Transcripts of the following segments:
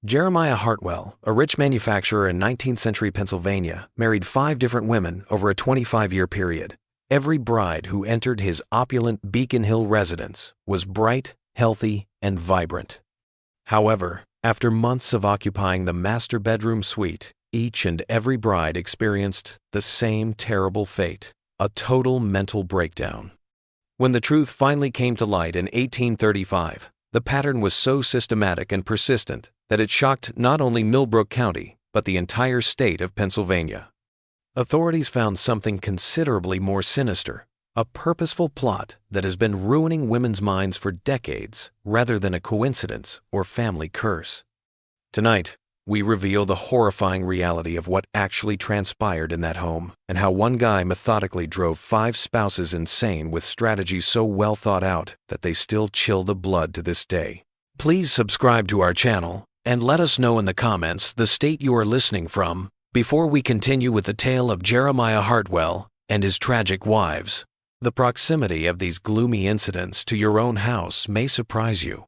Jeremiah Hartwell, a rich manufacturer in 19th century Pennsylvania, married 5 different women over a 25-year period. Every bride who entered his opulent Beacon Hill residence was bright, healthy, and vibrant. However, after months of occupying the master bedroom suite, each and every bride experienced the same terrible fate: a total mental breakdown. When the truth finally came to light in 1835, the pattern was so systematic and persistent that it shocked not only Millbrook County, but the entire state of Pennsylvania. Authorities found something considerably more sinister: a purposeful plot that has been ruining women's minds for decades, rather than a coincidence or family curse. Tonight, we reveal the horrifying reality of what actually transpired in that home, and how one guy methodically drove 5 spouses insane with strategies so well thought out that they still chill the blood to this day. Please subscribe to our channel and let us know in the comments the state you are listening from before we continue with the tale of Jeremiah Hartwell and his tragic wives. The proximity of these gloomy incidents to your own house may surprise you.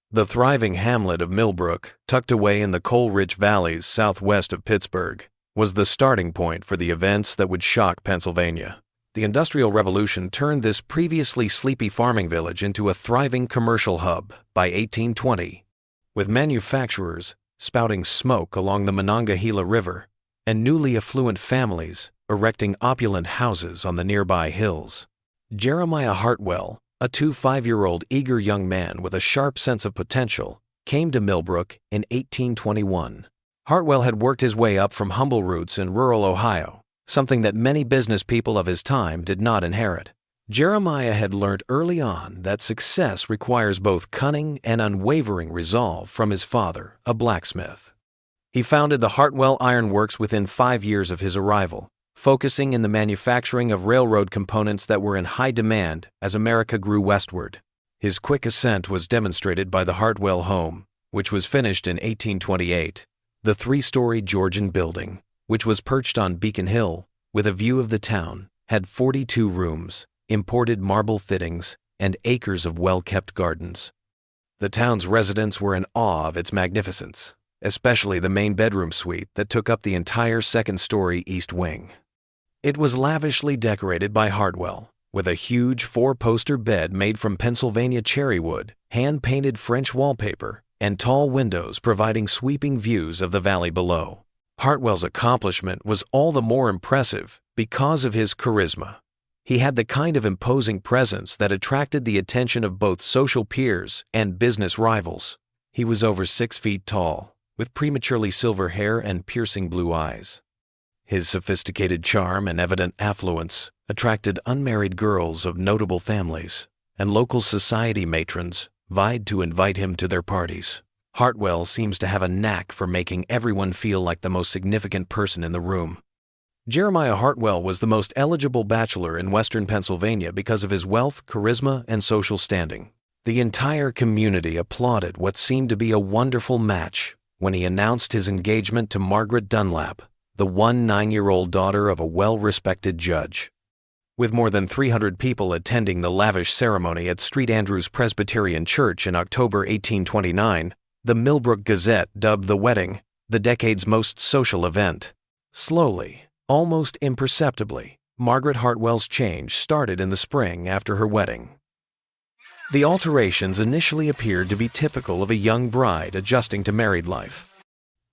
The thriving hamlet of Millbrook, tucked away in the coal-rich valleys southwest of Pittsburgh, was the starting point for the events that would shock Pennsylvania. The Industrial Revolution turned this previously sleepy farming village into a thriving commercial hub by 1820, with manufacturers spouting smoke along the Monongahela River and newly affluent families erecting opulent houses on the nearby hills. Jeremiah Hartwell, a 25-year-old eager young man with a sharp sense of potential, came to Millbrook in 1821. Hartwell had worked his way up from humble roots in rural Ohio, something that many business people of his time did not inherit. Jeremiah had learned early on that success requires both cunning and unwavering resolve from his father, a blacksmith. He founded the Hartwell Iron Works within 5 years of his arrival, focusing in the manufacturing of railroad components that were in high demand as America grew westward. His quick ascent was demonstrated by the Hartwell home, which was finished in 1828. The 3-story Georgian building, which was perched on Beacon Hill with a view of the town, had 42 rooms, imported marble fittings, and acres of well-kept gardens. The town's residents were in awe of its magnificence, especially the main bedroom suite that took up the entire 2nd-story east wing. It was lavishly decorated by Hartwell, with a huge 4-poster bed made from Pennsylvania cherry wood, hand-painted French wallpaper, and tall windows providing sweeping views of the valley below. Hartwell's accomplishment was all the more impressive because of his charisma. He had the kind of imposing presence that attracted the attention of both social peers and business rivals. He was over 6 feet tall, with prematurely silver hair and piercing blue eyes. His sophisticated charm and evident affluence attracted unmarried girls of notable families, and local society matrons vied to invite him to their parties. Hartwell seems to have a knack for making everyone feel like the most significant person in the room. Jeremiah Hartwell was the most eligible bachelor in western Pennsylvania because of his wealth, charisma, and social standing. The entire community applauded what seemed to be a wonderful match when he announced his engagement to Margaret Dunlap, the 9-year-old daughter of a well-respected judge. With more than 300 people attending the lavish ceremony at St. Andrew's Presbyterian Church in October 1829, the Millbrook Gazette dubbed the wedding the decade's most social event. Slowly, almost imperceptibly, Margaret Hartwell's change started in the spring after her wedding. The alterations initially appeared to be typical of a young bride adjusting to married life.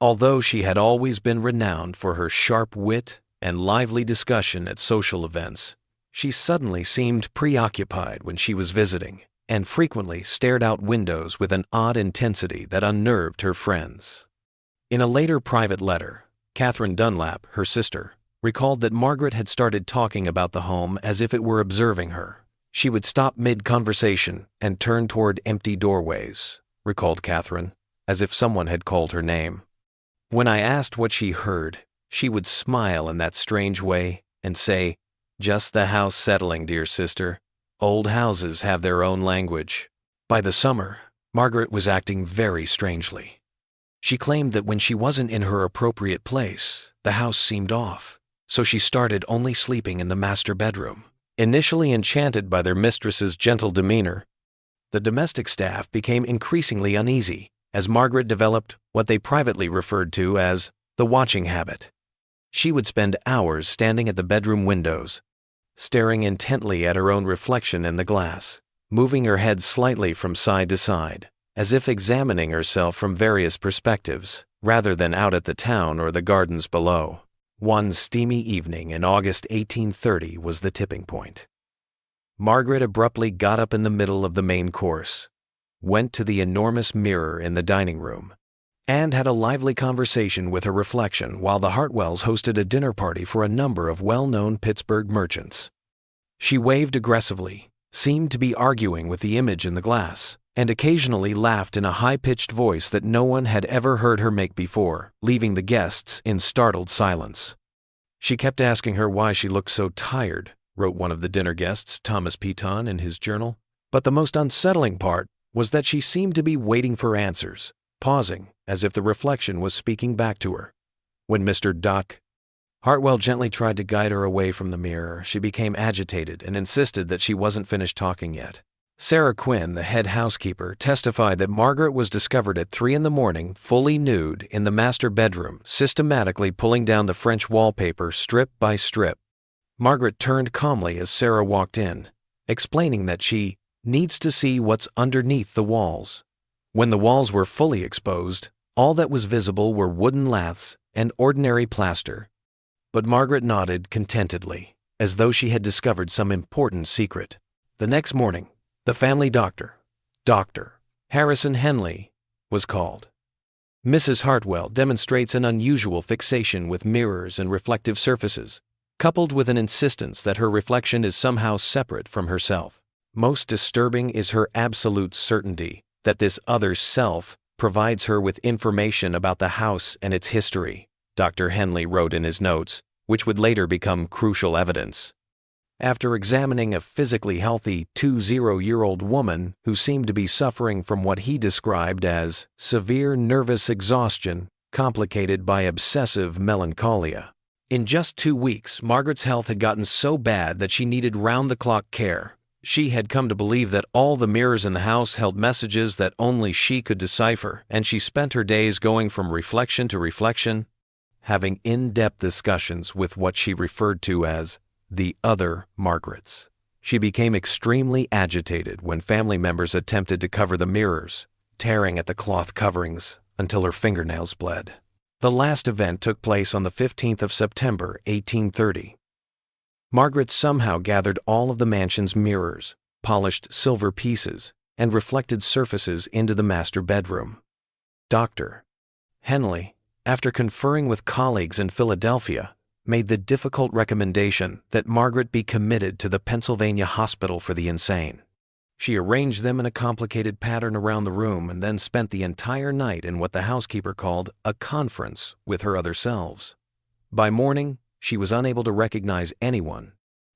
Although she had always been renowned for her sharp wit and lively discussion at social events, she suddenly seemed preoccupied when she was visiting, and frequently stared out windows with an odd intensity that unnerved her friends. In a later private letter, Catherine Dunlap, her sister, recalled that Margaret had started talking about the home as if it were observing her. She would stop mid-conversation and turn toward empty doorways, recalled Catherine, as if someone had called her name. When I asked what she heard, she would smile in that strange way and say, "Just the house settling, dear sister. Old houses have their own language." By the summer, Margaret was acting very strangely. She claimed that when she wasn't in her appropriate place, the house seemed off, so she started only sleeping in the master bedroom. Initially enchanted by their mistress's gentle demeanor, the domestic staff became increasingly uneasy, as Margaret developed what they privately referred to as the watching habit. She would spend hours standing at the bedroom windows, staring intently at her own reflection in the glass, moving her head slightly from side to side, as if examining herself from various perspectives, rather than out at the town or the gardens below. One steamy evening in August 1830 was the tipping point. Margaret abruptly got up in the middle of the main course, went to the enormous mirror in the dining room, and had a lively conversation with her reflection while the Hartwells hosted a dinner party for a number of well-known Pittsburgh merchants. She waved aggressively, seemed to be arguing with the image in the glass, and occasionally laughed in a high-pitched voice that no one had ever heard her make before, leaving the guests in startled silence. She kept asking her why she looked so tired, wrote one of the dinner guests, Thomas Peton, in his journal. But the most unsettling part was that she seemed to be waiting for answers, pausing as if the reflection was speaking back to her. When Mr. Hartwell gently tried to guide her away from the mirror, she became agitated and insisted that she wasn't finished talking yet. Sarah Quinn, the head housekeeper, testified that Margaret was discovered at 3 a.m, fully nude, in the master bedroom, systematically pulling down the French wallpaper strip by strip. Margaret turned calmly as Sarah walked in, explaining that she needs to see what's underneath the walls. When the walls were fully exposed, all that was visible were wooden laths and ordinary plaster. But Margaret nodded contentedly, as though she had discovered some important secret. The next morning, the family doctor, Dr. Harrison Henley, was called. Mrs. Hartwell demonstrates an unusual fixation with mirrors and reflective surfaces, coupled with an insistence that her reflection is somehow separate from herself. Most disturbing is her absolute certainty that this other self provides her with information about the house and its history, Dr. Henley wrote in his notes, which would later become crucial evidence. After examining a physically healthy 20-year-old woman who seemed to be suffering from what he described as severe nervous exhaustion complicated by obsessive melancholia. In just 2 weeks, Margaret's health had gotten so bad that she needed round-the-clock care. She had come to believe that all the mirrors in the house held messages that only she could decipher, and she spent her days going from reflection to reflection, having in-depth discussions with what she referred to as the other Margarets. She became extremely agitated when family members attempted to cover the mirrors, tearing at the cloth coverings until her fingernails bled. The last event took place on the 15th of September, 1830. Margaret somehow gathered all of the mansion's mirrors, polished silver pieces, and reflected surfaces into the master bedroom. Dr. Henley, after conferring with colleagues in Philadelphia, made the difficult recommendation that Margaret be committed to the Pennsylvania Hospital for the Insane. She arranged them in a complicated pattern around the room and then spent the entire night in what the housekeeper called a conference with her other selves. By morning, she was unable to recognize anyone,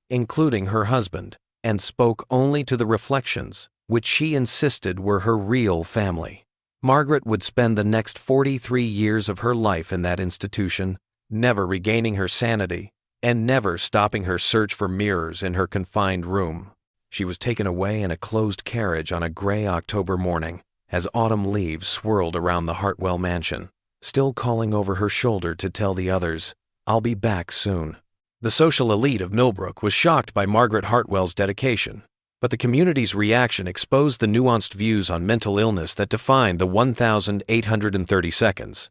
including her husband, and spoke only to the reflections, which she insisted were her real family. Margaret would spend the next 43 years of her life in that institution, never regaining her sanity, and never stopping her search for mirrors in her confined room. She was taken away in a closed carriage on a gray October morning, as autumn leaves swirled around the Hartwell mansion, still calling over her shoulder to tell the others, "I'll be back soon." The social elite of Millbrook was shocked by Margaret Hartwell's dedication, but the community's reaction exposed the nuanced views on mental illness that defined the 1,830 seconds.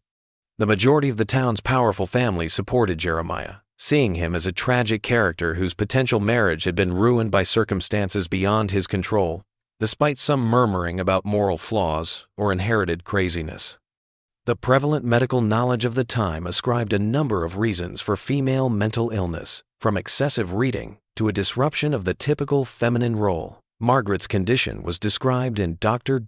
The majority of the town's powerful families supported Jeremiah, seeing him as a tragic character whose potential marriage had been ruined by circumstances beyond his control, despite some murmuring about moral flaws or inherited craziness. The prevalent medical knowledge of the time ascribed a number of reasons for female mental illness, from excessive reading to a disruption of the typical feminine role. Margaret's condition was described in Dr.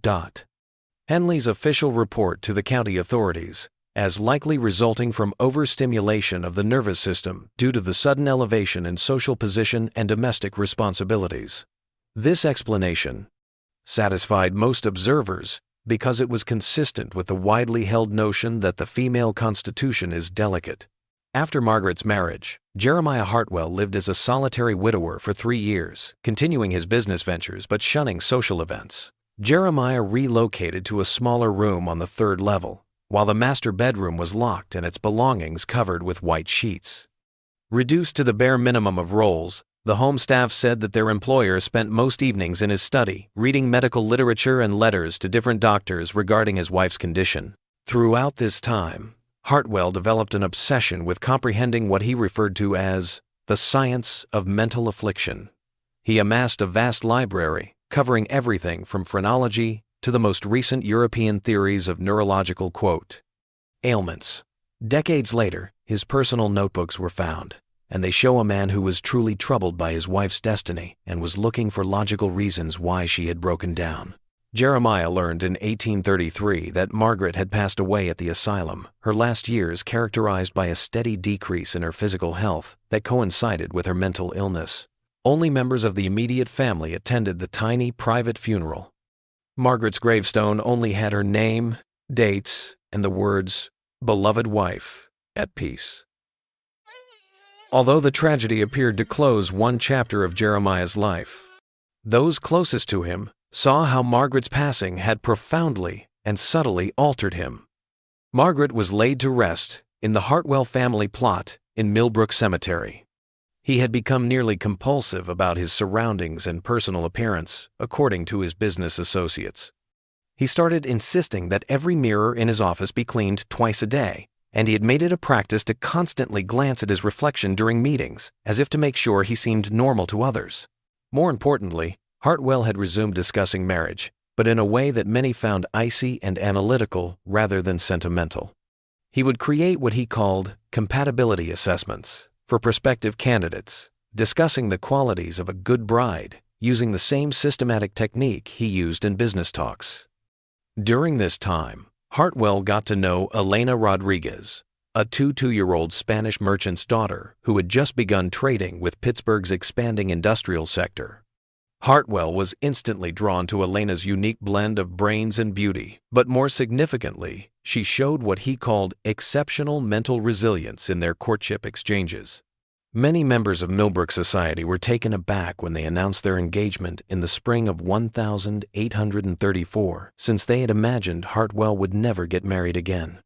Henley's official report to the county authorities as likely resulting from overstimulation of the nervous system due to the sudden elevation in social position and domestic responsibilities. This explanation satisfied most observers because it was consistent with the widely held notion that the female constitution is delicate. After Margaret's marriage, Jeremiah Hartwell lived as a solitary widower for 3 years, continuing his business ventures but shunning social events. Jeremiah relocated to a smaller room on the third level, while the master bedroom was locked and its belongings covered with white sheets. Reduced to the bare minimum of roles, the home staff said that their employer spent most evenings in his study, reading medical literature and letters to different doctors regarding his wife's condition. Throughout this time, Hartwell developed an obsession with comprehending what he referred to as the science of mental affliction. He amassed a vast library, covering everything from phrenology to the most recent European theories of neurological ailments. Decades later, his personal notebooks were found, and they show a man who was truly troubled by his wife's destiny and was looking for logical reasons why she had broken down. Jeremiah learned in 1833 that Margaret had passed away at the asylum, her last years characterized by a steady decrease in her physical health that coincided with her mental illness. Only members of the immediate family attended the tiny private funeral. Margaret's gravestone only had her name, dates, and the words, "Beloved wife, at peace." Although the tragedy appeared to close one chapter of Jeremiah's life, those closest to him saw how Margaret's passing had profoundly and subtly altered him. Margaret was laid to rest in the Hartwell family plot in Millbrook Cemetery. He had become nearly compulsive about his surroundings and personal appearance, according to his business associates. He started insisting that every mirror in his office be cleaned twice a day, and he had made it a practice to constantly glance at his reflection during meetings, as if to make sure he seemed normal to others. More importantly, Hartwell had resumed discussing marriage, but in a way that many found icy and analytical rather than sentimental. He would create what he called compatibility assessments for prospective candidates, discussing the qualities of a good bride using the same systematic technique he used in business talks. During this time, Hartwell got to know Elena Rodriguez, a 22-year-old Spanish merchant's daughter who had just begun trading with Pittsburgh's expanding industrial sector. Hartwell was instantly drawn to Elena's unique blend of brains and beauty, but more significantly, she showed what he called exceptional mental resilience in their courtship exchanges. Many members of Millbrook society were taken aback when they announced their engagement in the spring of 1834, since they had imagined Hartwell would never get married again.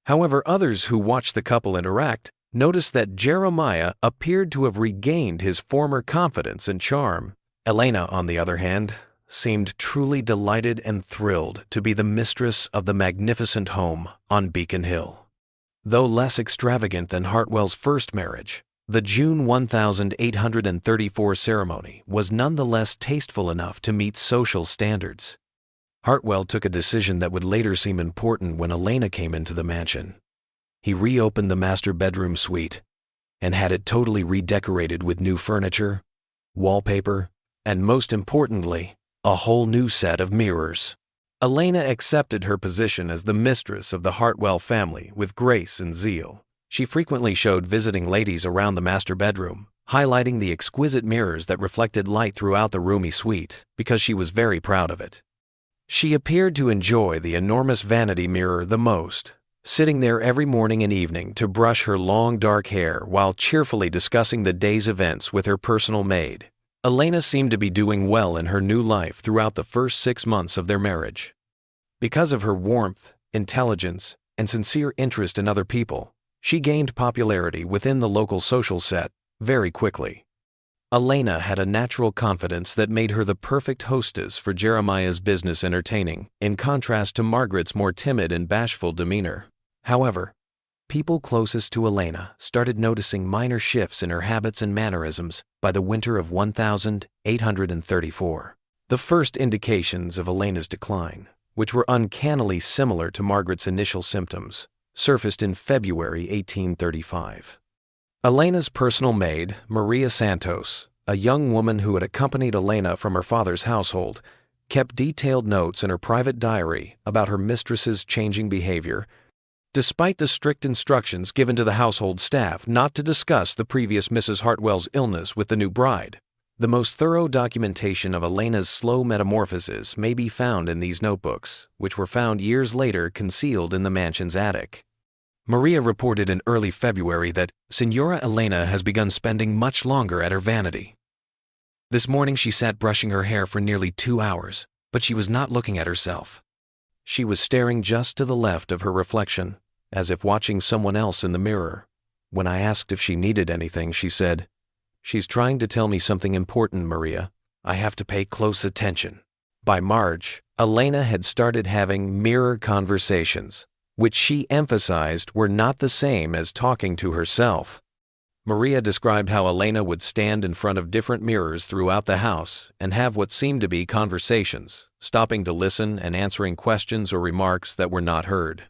However, others who watched the couple interact noticed that Jeremiah appeared to have regained his former confidence and charm. Elena, on the other hand, seemed truly delighted and thrilled to be the mistress of the magnificent home on Beacon Hill. Though less extravagant than Hartwell's first marriage, the June 1834 ceremony was nonetheless tasteful enough to meet social standards. Hartwell took a decision that would later seem important when Elena came into the mansion. He reopened the master bedroom suite and had it totally redecorated with new furniture, wallpaper, and most importantly, a whole new set of mirrors. Elena accepted her position as the mistress of the Hartwell family with grace and zeal. She frequently showed visiting ladies around the master bedroom, highlighting the exquisite mirrors that reflected light throughout the roomy suite, because she was very proud of it. She appeared to enjoy the enormous vanity mirror the most, sitting there every morning and evening to brush her long dark hair while cheerfully discussing the day's events with her personal maid. Elena seemed to be doing well in her new life throughout the first 6 months of their marriage. Because of her warmth, intelligence, and sincere interest in other people, she gained popularity within the local social set very quickly. Elena had a natural confidence that made her the perfect hostess for Jeremiah's business entertaining, in contrast to Margaret's more timid and bashful demeanor. However, people closest to Elena started noticing minor shifts in her habits and mannerisms by the winter of 1834. The first indications of Elena's decline, which were uncannily similar to Margaret's initial symptoms, surfaced in February 1835. Elena's personal maid, Maria Santos, a young woman who had accompanied Elena from her father's household, kept detailed notes in her private diary about her mistress's changing behavior, despite the strict instructions given to the household staff not to discuss the previous Mrs. Hartwell's illness with the new bride. The most thorough documentation of Elena's slow metamorphosis may be found in these notebooks, which were found years later concealed in the mansion's attic. Maria reported in early February that Signora Elena has begun spending much longer at her vanity. This morning she sat brushing her hair for nearly 2 hours, but she was not looking at herself. She was staring just to the left of her reflection, as if watching someone else in the mirror. When I asked if she needed anything, she said, "She's trying to tell me something important, Maria. I have to pay close attention." By March, Elena had started having mirror conversations, which she emphasized were not the same as talking to herself. Maria described how Elena would stand in front of different mirrors throughout the house and have what seemed to be conversations, stopping to listen and answering questions or remarks that were not heard.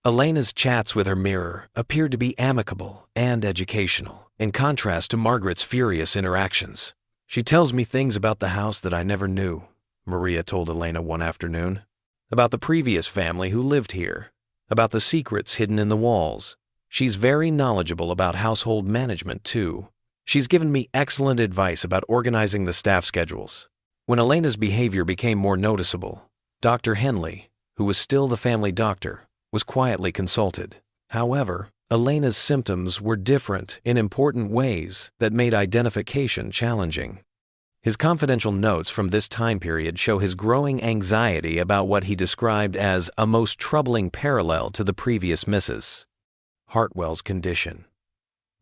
Elena's chats with her mirror appeared to be amicable and educational, in contrast to Margaret's furious interactions. "She tells me things about the house that I never knew," Maria told Elena one afternoon. "About the previous family who lived here, about the secrets hidden in the walls. She's very knowledgeable about household management, too. She's given me excellent advice about organizing the staff schedules." When Elena's behavior became more noticeable, Dr. Henley, who was still the family doctor, was quietly consulted. However, Elena's symptoms were different in important ways that made identification challenging. His confidential notes from this time period show his growing anxiety about what he described as a most troubling parallel to the previous Mrs. Hartwell's condition.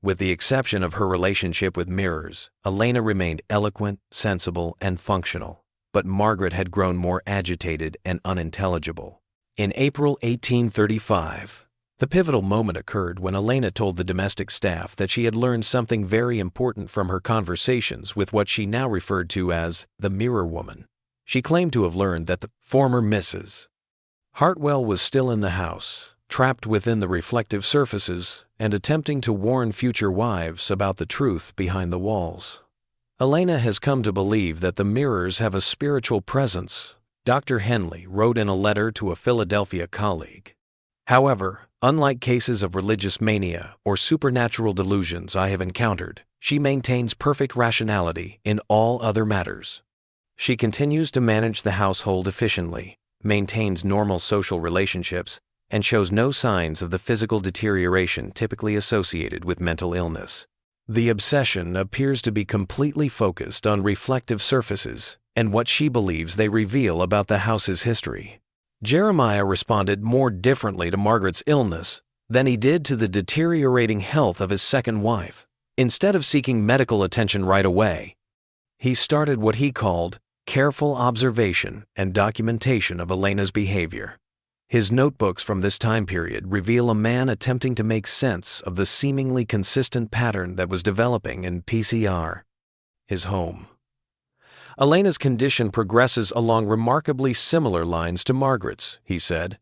With the exception of her relationship with mirrors, Elena remained eloquent, sensible, and functional, but Margaret had grown more agitated and unintelligible. In April 1835, the pivotal moment occurred when Elena told the domestic staff that she had learned something very important from her conversations with what she now referred to as the mirror woman. She claimed to have learned that the former Mrs. Hartwell was still in the house, trapped within the reflective surfaces and attempting to warn future wives about the truth behind the walls. Elena has come to believe that the mirrors have a spiritual presence, Dr. Henley wrote in a letter to a Philadelphia colleague. However, unlike cases of religious mania or supernatural delusions I have encountered, she maintains perfect rationality in all other matters. She continues to manage the household efficiently, maintains normal social relationships, and shows no signs of the physical deterioration typically associated with mental illness. The obsession appears to be completely focused on reflective surfaces and what she believes they reveal about the house's history. Jeremiah responded more differently to Margaret's illness than he did to the deteriorating health of his second wife. Instead of seeking medical attention right away, he started what he called careful observation and documentation of Elena's behavior. His notebooks from this time period reveal a man attempting to make sense of the seemingly consistent pattern that was developing in PCR, his home. Elena's condition progresses along remarkably similar lines to Margaret's, he said,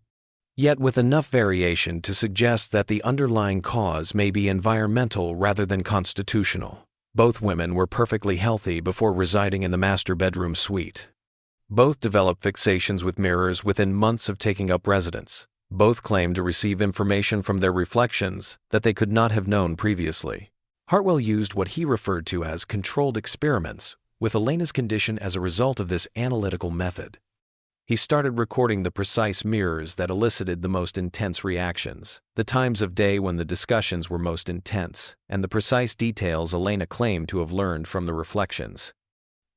yet with enough variation to suggest that the underlying cause may be environmental rather than constitutional. Both women were perfectly healthy before residing in the master bedroom suite. Both developed fixations with mirrors within months of taking up residence. Both claimed to receive information from their reflections that they could not have known previously. Hartwell used what he referred to as controlled experiments with Elena's condition as a result of this analytical method. He started recording the precise mirrors that elicited the most intense reactions, the times of day when the discussions were most intense, and the precise details Elena claimed to have learned from the reflections.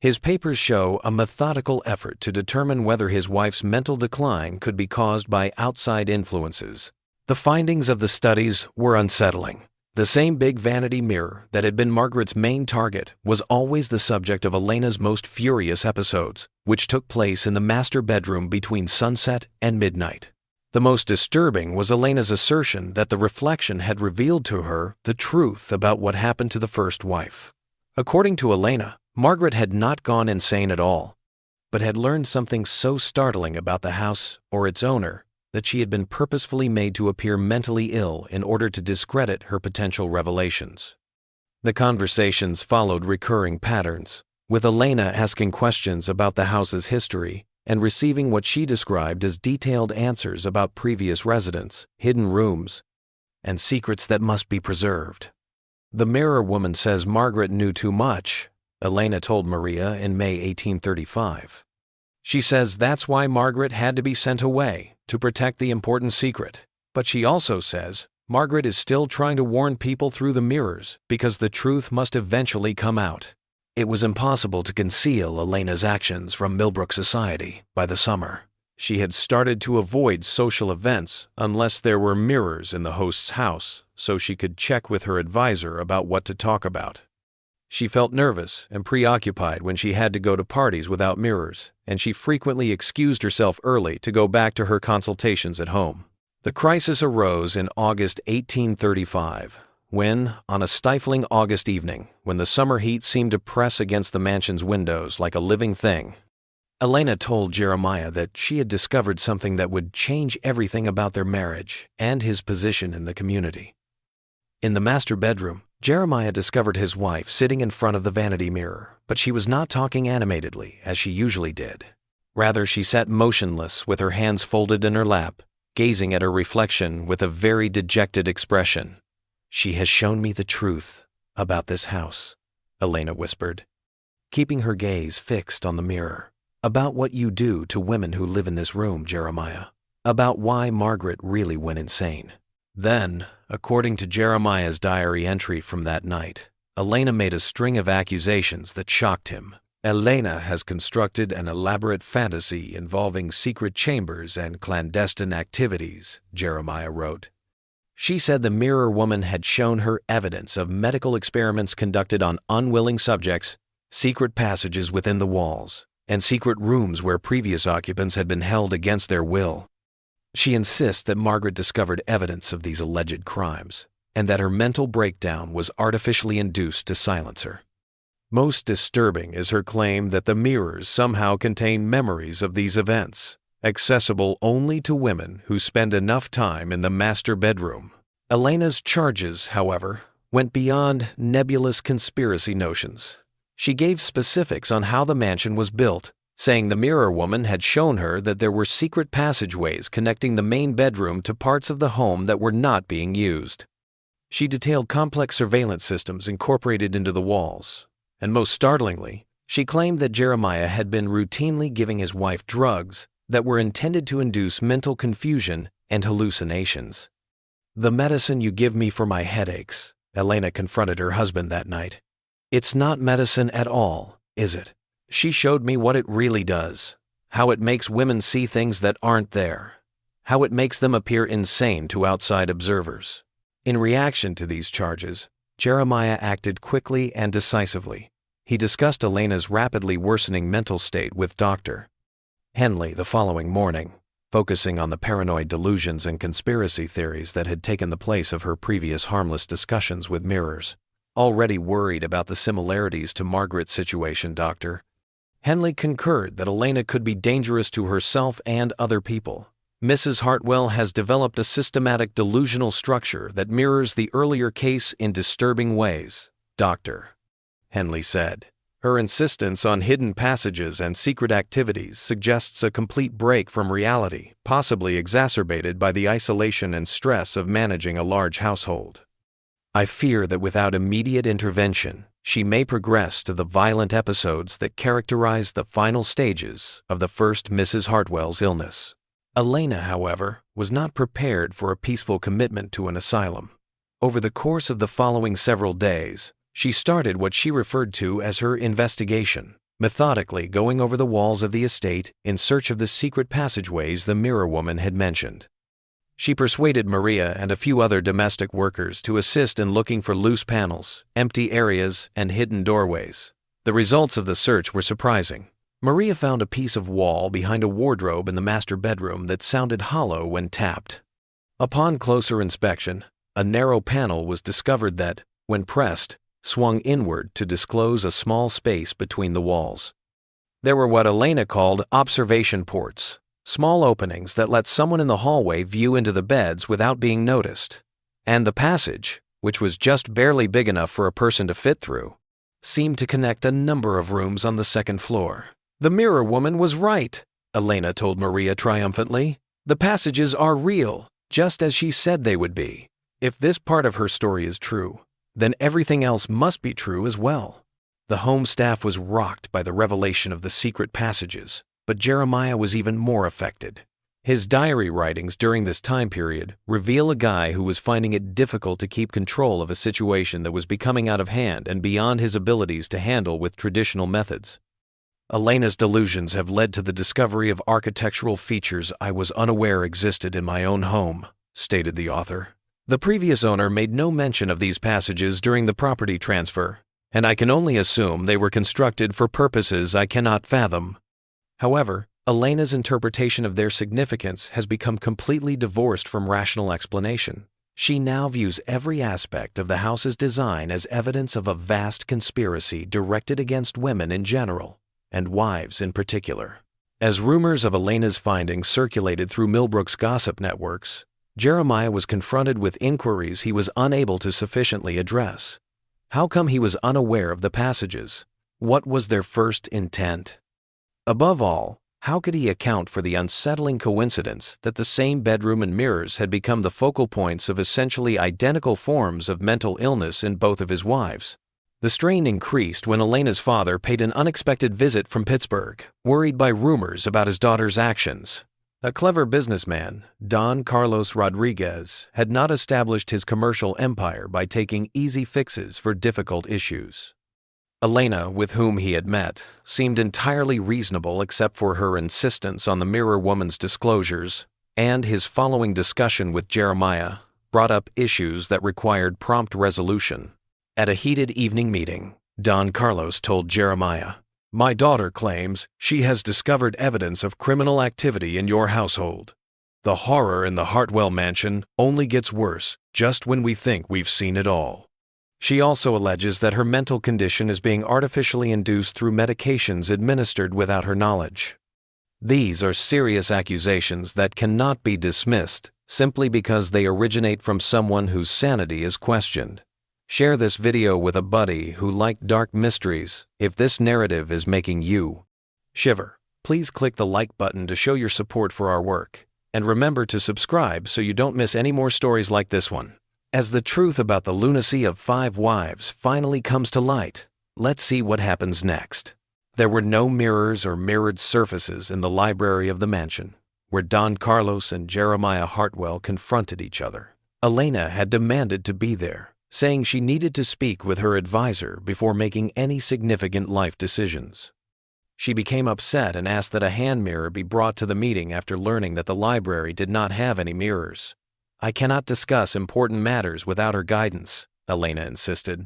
His papers show a methodical effort to determine whether his wife's mental decline could be caused by outside influences. The findings of the studies were unsettling. The same big vanity mirror that had been Margaret's main target was always the subject of Elena's most furious episodes, which took place in the master bedroom between sunset and midnight. The most disturbing was Elena's assertion that the reflection had revealed to her the truth about what happened to the first wife. According to Elena, Margaret had not gone insane at all, but had learned something so startling about the house or its owner that she had been purposefully made to appear mentally ill in order to discredit her potential revelations. The conversations followed recurring patterns, with Elena asking questions about the house's history and receiving what she described as detailed answers about previous residents, hidden rooms, and secrets that must be preserved. "The mirror woman says Margaret knew too much," Elena told Maria in May 1835. "She says that's why Margaret had to be sent away, to protect the important secret. But she also says Margaret is still trying to warn people through the mirrors because the truth must eventually come out." It was impossible to conceal Elena's actions from Millbrook society by the summer. She had started to avoid social events unless there were mirrors in the host's house, so she could check with her advisor about what to talk about. She felt nervous and preoccupied when she had to go to parties without mirrors, and she frequently excused herself early to go back to her consultations at home. The crisis arose in August 1835, when, on a stifling August evening, when the summer heat seemed to press against the mansion's windows like a living thing, Elena told Jeremiah that she had discovered something that would change everything about their marriage and his position in the community. In the master bedroom, Jeremiah discovered his wife sitting in front of the vanity mirror, but she was not talking animatedly as she usually did. Rather, she sat motionless with her hands folded in her lap, gazing at her reflection with a very dejected expression. "She has shown me the truth about this house," Elena whispered, keeping her gaze fixed on the mirror. "About what you do to women who live in this room, Jeremiah. About why Margaret really went insane." Then, according to Jeremiah's diary entry from that night, Elena made a string of accusations that shocked him. "Elena has constructed an elaborate fantasy involving secret chambers and clandestine activities," Jeremiah wrote. She said the mirror woman had shown her evidence of medical experiments conducted on unwilling subjects, secret passages within the walls, and secret rooms where previous occupants had been held against their will. She insists that Margaret discovered evidence of these alleged crimes, and that her mental breakdown was artificially induced to silence her. Most disturbing is her claim that the mirrors somehow contain memories of these events, accessible only to women who spend enough time in the master bedroom. Elena's charges, however, went beyond nebulous conspiracy notions. She gave specifics on how the mansion was built, saying the mirror woman had shown her that there were secret passageways connecting the main bedroom to parts of the home that were not being used. She detailed complex surveillance systems incorporated into the walls, and most startlingly, she claimed that Jeremiah had been routinely giving his wife drugs that were intended to induce mental confusion and hallucinations. "The medicine you give me for my headaches," Elena confronted her husband that night. "It's not medicine at all, is it? She showed me what it really does, how it makes women see things that aren't there, how it makes them appear insane to outside observers." In reaction to these charges, Jeremiah acted quickly and decisively. He discussed Elena's rapidly worsening mental state with Dr. Henley the following morning, focusing on the paranoid delusions and conspiracy theories that had taken the place of her previous harmless discussions with mirrors. "Already worried about the similarities to Margaret's situation, Doctor." Henley concurred that Elena could be dangerous to herself and other people. "Mrs. Hartwell has developed a systematic delusional structure that mirrors the earlier case in disturbing ways, Doctor," Henley said. "Her insistence on hidden passages and secret activities suggests a complete break from reality, possibly exacerbated by the isolation and stress of managing a large household. I fear that without immediate intervention, she may progress to the violent episodes that characterized the final stages of the first Mrs. Hartwell's illness." Elena, however, was not prepared for a peaceful commitment to an asylum. Over the course of the following several days, she started what she referred to as her investigation, methodically going over the walls of the estate in search of the secret passageways the mirror woman had mentioned. She persuaded Maria and a few other domestic workers to assist in looking for loose panels, empty areas, and hidden doorways. The results of the search were surprising. Maria found a piece of wall behind a wardrobe in the master bedroom that sounded hollow when tapped. Upon closer inspection, a narrow panel was discovered that, when pressed, swung inward to disclose a small space between the walls. There were what Elena called observation ports, small openings that let someone in the hallway view into the beds without being noticed. And the passage, which was just barely big enough for a person to fit through, seemed to connect a number of rooms on the second floor. "The mirror woman was right," Elena told Maria triumphantly. "The passages are real, just as she said they would be. If this part of her story is true, then everything else must be true as well." The home staff was rocked by the revelation of the secret passages, but Jeremiah was even more affected. His diary writings during this time period reveal a guy who was finding it difficult to keep control of a situation that was becoming out of hand and beyond his abilities to handle with traditional methods. Elena's delusions have led to the discovery of architectural features I was unaware existed in my own home, stated the author. The previous owner made no mention of these passages during the property transfer, and I can only assume they were constructed for purposes I cannot fathom. However, Elena's interpretation of their significance has become completely divorced from rational explanation. She now views every aspect of the house's design as evidence of a vast conspiracy directed against women in general, and wives in particular. As rumors of Elena's findings circulated through Millbrook's gossip networks, Jeremiah was confronted with inquiries he was unable to sufficiently address. How come he was unaware of the passages? What was their first intent? Above all, how could he account for the unsettling coincidence that the same bedroom and mirrors had become the focal points of essentially identical forms of mental illness in both of his wives? The strain increased when Elena's father paid an unexpected visit from Pittsburgh, worried by rumors about his daughter's actions. A clever businessman, Don Carlos Rodriguez, had not established his commercial empire by taking easy fixes for difficult issues. Elena, with whom he had met, seemed entirely reasonable except for her insistence on the mirror woman's disclosures, and his following discussion with Jeremiah brought up issues that required prompt resolution. At a heated evening meeting, Don Carlos told Jeremiah, "My daughter claims she has discovered evidence of criminal activity in your household. The horror in the Hartwell mansion only gets worse just when we think we've seen it all." She also alleges that her mental condition is being artificially induced through medications administered without her knowledge. These are serious accusations that cannot be dismissed simply because they originate from someone whose sanity is questioned. Share this video with a buddy who liked dark mysteries if this narrative is making you shiver. Please click the like button to show your support for our work, and remember to subscribe so you don't miss any more stories like this one. As the truth about the lunacy of 5 wives finally comes to light, let's see what happens next. There were no mirrors or mirrored surfaces in the library of the mansion, where Don Carlos and Jeremiah Hartwell confronted each other. Elena had demanded to be there, saying she needed to speak with her advisor before making any significant life decisions. She became upset and asked that a hand mirror be brought to the meeting after learning that the library did not have any mirrors. "I cannot discuss important matters without her guidance," Elena insisted.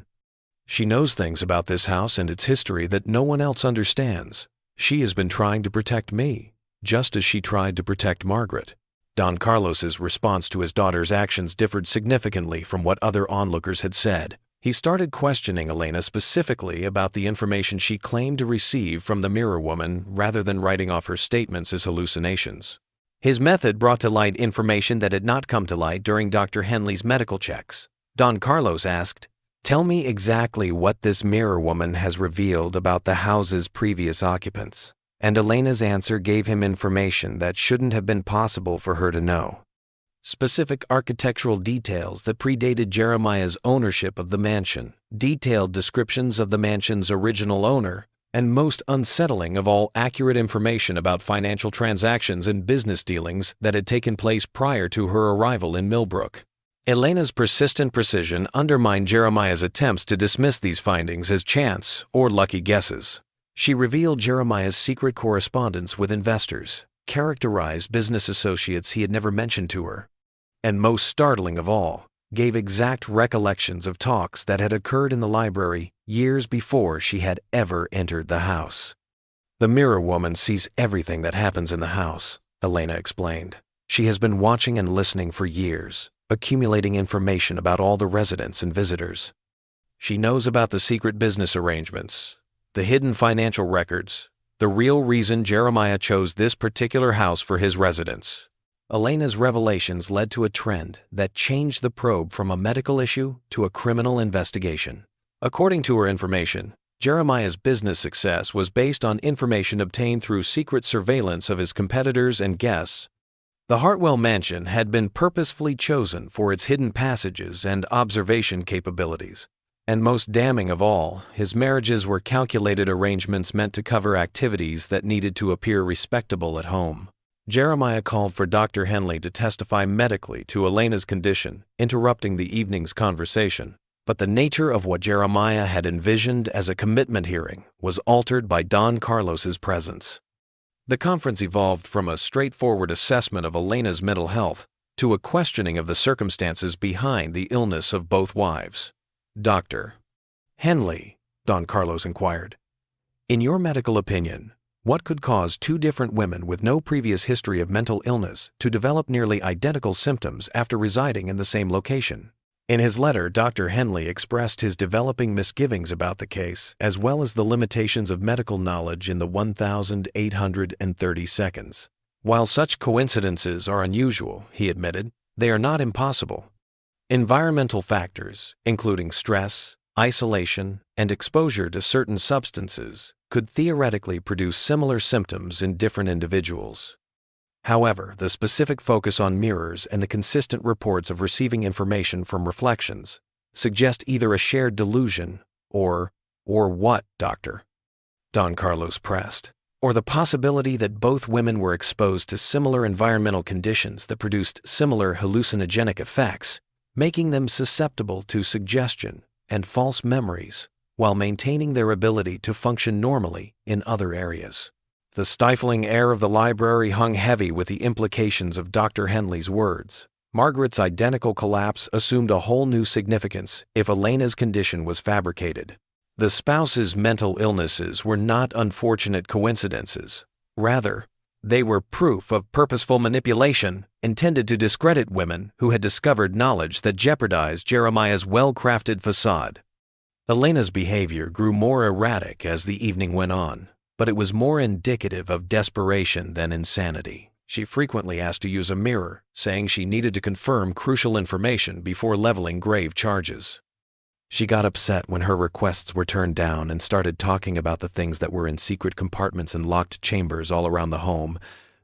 "She knows things about this house and its history that no one else understands. She has been trying to protect me, just as she tried to protect Margaret." Don Carlos's response to his daughter's actions differed significantly from what other onlookers had said. He started questioning Elena specifically about the information she claimed to receive from the mirror woman rather than writing off her statements as hallucinations. His method brought to light information that had not come to light during Dr. Henley's medical checks. Don Carlos asked, "Tell me exactly what this mirror woman has revealed about the house's previous occupants." And Elena's answer gave him information that shouldn't have been possible for her to know. Specific architectural details that predated Jeremiah's ownership of the mansion, detailed descriptions of the mansion's original owner, and most unsettling of all, accurate information about financial transactions and business dealings that had taken place prior to her arrival in Millbrook. Elena's persistent precision undermined Jeremiah's attempts to dismiss these findings as chance or lucky guesses. She revealed Jeremiah's secret correspondence with investors, characterized business associates he had never mentioned to her, and most startling of all, gave exact recollections of talks that had occurred in the library years before she had ever entered the house. "The mirror woman sees everything that happens in the house," Elena explained. "She has been watching and listening for years, accumulating information about all the residents and visitors. She knows about the secret business arrangements, the hidden financial records, the real reason Jeremiah chose this particular house for his residence." Elena's revelations led to a trend that changed the probe from a medical issue to a criminal investigation. According to her information, Jeremiah's business success was based on information obtained through secret surveillance of his competitors and guests. The Hartwell mansion had been purposefully chosen for its hidden passages and observation capabilities. And most damning of all, his marriages were calculated arrangements meant to cover activities that needed to appear respectable at home. Jeremiah called for Dr. Henley to testify medically to Elena's condition, interrupting the evening's conversation. But the nature of what Jeremiah had envisioned as a commitment hearing was altered by Don Carlos's presence. The conference evolved from a straightforward assessment of Elena's mental health to a questioning of the circumstances behind the illness of both wives. "Dr. Henley," Don Carlos inquired, "in your medical opinion, what could cause two different women with no previous history of mental illness to develop nearly identical symptoms after residing in the same location?" In his letter, Dr. Henley expressed his developing misgivings about the case, as well as the limitations of medical knowledge in the 1,830 seconds. While such coincidences are unusual, he admitted, they are not impossible. Environmental factors, including stress, isolation, and exposure to certain substances, could theoretically produce similar symptoms in different individuals. However, the specific focus on mirrors and the consistent reports of receiving information from reflections suggest either a shared delusion or what, doctor? Don Carlos pressed. Or the possibility that both women were exposed to similar environmental conditions that produced similar hallucinogenic effects, making them susceptible to suggestion and false memories while maintaining their ability to function normally in other areas. The stifling air of the library hung heavy with the implications of Dr. Henley's words. Margaret's identical collapse assumed a whole new significance if Elena's condition was fabricated. The spouse's mental illnesses were not unfortunate coincidences. Rather, they were proof of purposeful manipulation intended to discredit women who had discovered knowledge that jeopardized Jeremiah's well-crafted facade. Elena's behavior grew more erratic as the evening went on, but it was more indicative of desperation than insanity. She frequently asked to use a mirror, saying she needed to confirm crucial information before leveling grave charges. She got upset when her requests were turned down and started talking about the things that were in secret compartments and locked chambers all around the home,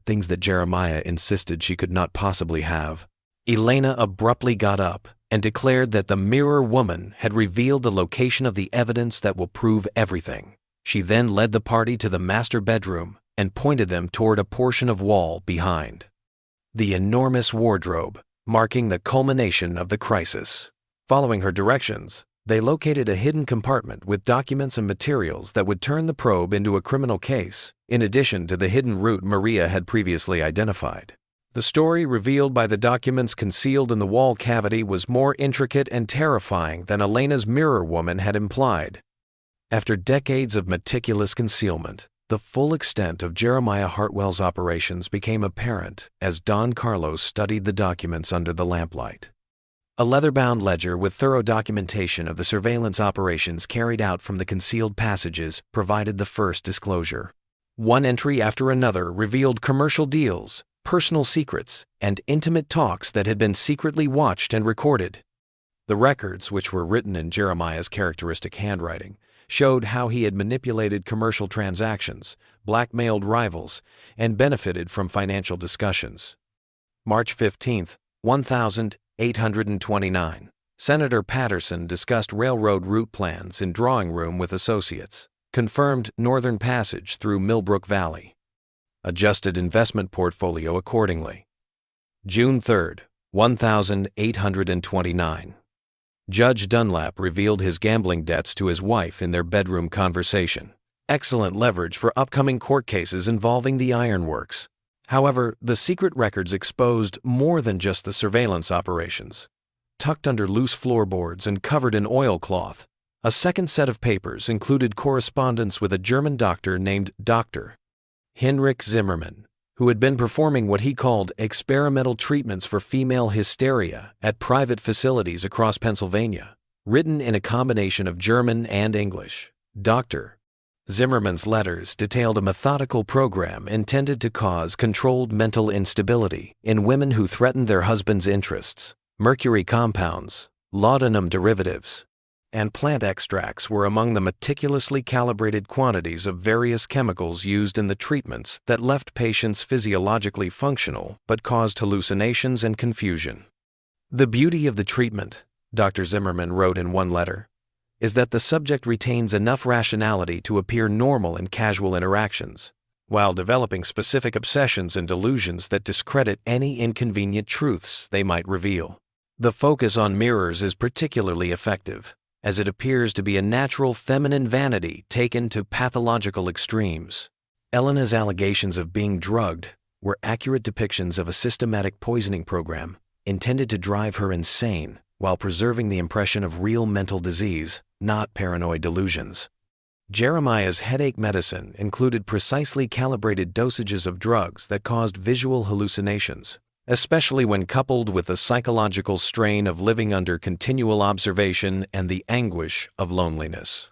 things that Jeremiah insisted she could not possibly have. Elena abruptly got up and declared that the mirror woman had revealed the location of the evidence that will prove everything. She then led the party to the master bedroom and pointed them toward a portion of wall behind. The enormous wardrobe, marking the culmination of the crisis. Following her directions, they located a hidden compartment with documents and materials that would turn the probe into a criminal case, in addition to the hidden route Maria had previously identified. The story revealed by the documents concealed in the wall cavity was more intricate and terrifying than Elena's mirror woman had implied. After decades of meticulous concealment, the full extent of Jeremiah Hartwell's operations became apparent as Don Carlos studied the documents under the lamplight. A leather-bound ledger with thorough documentation of the surveillance operations carried out from the concealed passages provided the first disclosure. One entry after another revealed commercial deals, personal secrets, and intimate talks that had been secretly watched and recorded. The records, which were written in Jeremiah's characteristic handwriting, showed how he had manipulated commercial transactions, blackmailed rivals, and benefited from financial discussions. March 15, 1829. Senator Patterson discussed railroad route plans in drawing room with associates, confirmed northern passage through Millbrook Valley, adjusted investment portfolio accordingly. June 3, 1829. Judge Dunlap revealed his gambling debts to his wife in their bedroom conversation. Excellent leverage for upcoming court cases involving the ironworks. However, the secret records exposed more than just the surveillance operations. Tucked under loose floorboards and covered in oilcloth, a second set of papers included correspondence with a German doctor named Dr. Heinrich Zimmermann, who had been performing what he called experimental treatments for female hysteria at private facilities across Pennsylvania, written in a combination of German and English. Dr. Zimmermann's letters detailed a methodical program intended to cause controlled mental instability in women who threatened their husbands' interests. Mercury compounds, laudanum derivatives, and plant extracts were among the meticulously calibrated quantities of various chemicals used in the treatments that left patients physiologically functional but caused hallucinations and confusion. The beauty of the treatment, Dr. Zimmermann wrote in one letter, is that the subject retains enough rationality to appear normal in casual interactions, while developing specific obsessions and delusions that discredit any inconvenient truths they might reveal. The focus on mirrors is particularly effective, as it appears to be a natural feminine vanity taken to pathological extremes. Elena's allegations of being drugged were accurate depictions of a systematic poisoning program intended to drive her insane while preserving the impression of real mental disease, not paranoid delusions. Jeremiah's headache medicine included precisely calibrated dosages of drugs that caused visual hallucinations, especially when coupled with the psychological strain of living under continual observation and the anguish of loneliness.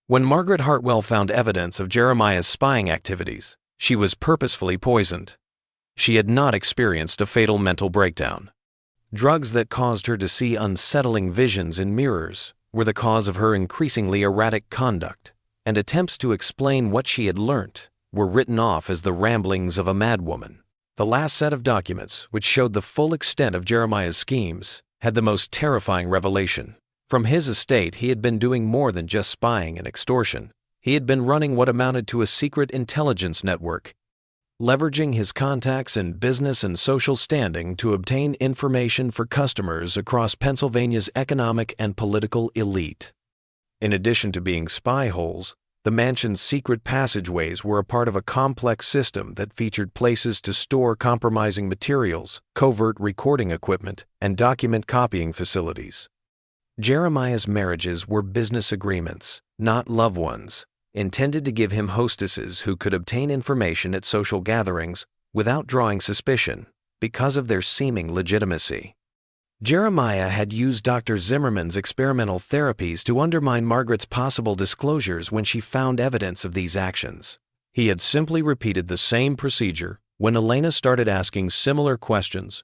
When Margaret Hartwell found evidence of Jeremiah's spying activities, she was purposefully poisoned. She had not experienced a fatal mental breakdown. Drugs that caused her to see unsettling visions in mirrors were the cause of her increasingly erratic conduct, and attempts to explain what she had learnt were written off as the ramblings of a madwoman. The last set of documents, which showed the full extent of Jeremiah's schemes, had the most terrifying revelation. From his estate, he had been doing more than just spying and extortion. He had been running what amounted to a secret intelligence network, leveraging his contacts in business and social standing to obtain information for customers across Pennsylvania's economic and political elite. In addition to being spy holes, the mansion's secret passageways were a part of a complex system that featured places to store compromising materials, covert recording equipment, and document copying facilities. Jeremiah's marriages were business agreements, not love ones, intended to give him hostesses who could obtain information at social gatherings without drawing suspicion because of their seeming legitimacy. Jeremiah had used Dr. Zimmerman's experimental therapies to undermine Margaret's possible disclosures when she found evidence of these actions. He had simply repeated the same procedure when Elena started asking similar questions,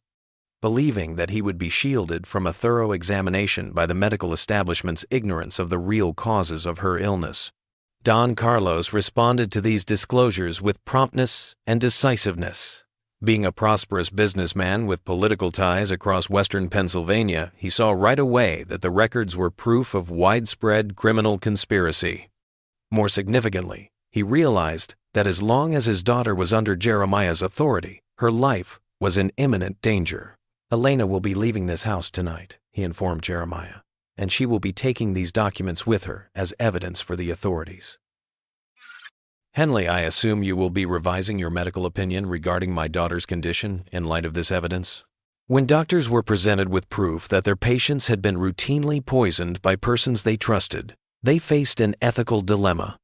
believing that he would be shielded from a thorough examination by the medical establishment's ignorance of the real causes of her illness. Don Carlos responded to these disclosures with promptness and decisiveness. Being a prosperous businessman with political ties across western Pennsylvania, he saw right away that the records were proof of widespread criminal conspiracy. More significantly, he realized that as long as his daughter was under Jeremiah's authority, her life was in imminent danger. "Elena will be leaving this house tonight," he informed Jeremiah, "and she will be taking these documents with her as evidence for the authorities. Henley, I assume you will be revising your medical opinion regarding my daughter's condition in light of this evidence?" When doctors were presented with proof that their patients had been routinely poisoned by persons they trusted, they faced an ethical dilemma,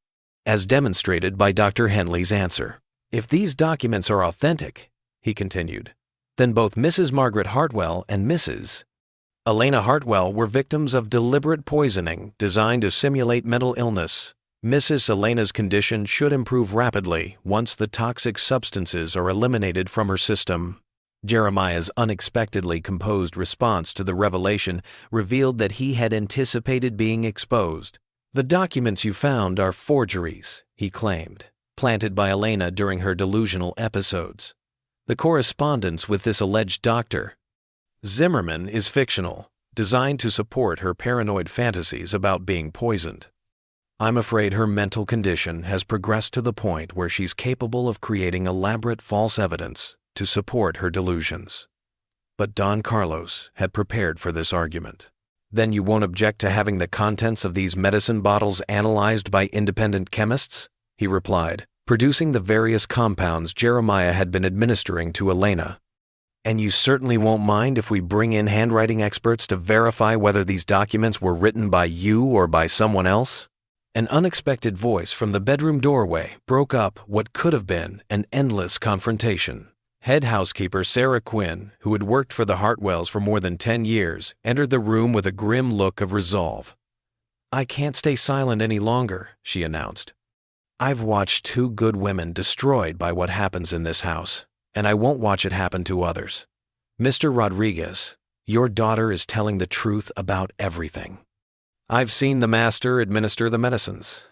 as demonstrated by Dr. Henley's answer. "If these documents are authentic," he continued, "then both Mrs. Margaret Hartwell and Mrs. Elena Hartwell were victims of deliberate poisoning designed to simulate mental illness. Mrs. Elena's condition should improve rapidly once the toxic substances are eliminated from her system." Jeremiah's unexpectedly composed response to the revelation revealed that he had anticipated being exposed. "The documents you found are forgeries," he claimed, planted by Elena during her delusional episodes. "The correspondence with this alleged Dr. Zimmerman is fictional, designed to support her paranoid fantasies about being poisoned. I'm afraid her mental condition has progressed to the point where she's capable of creating elaborate false evidence to support her delusions." But Don Carlos had prepared for this argument. "Then you won't object to having the contents of these medicine bottles analyzed by independent chemists?" he replied, producing the various compounds Jeremiah had been administering to Elena. "And you certainly won't mind if we bring in handwriting experts to verify whether these documents were written by you or by someone else?" An unexpected voice from the bedroom doorway broke up what could have been an endless confrontation. Head housekeeper Sarah Quinn, who had worked for the Hartwells for more than 10 years, entered the room with a grim look of resolve. "I can't stay silent any longer," she announced. "I've watched 2 good women destroyed by what happens in this house, and I won't watch it happen to others. Mr. Rodriguez, your daughter is telling the truth about everything. I've seen the master administer the medicines.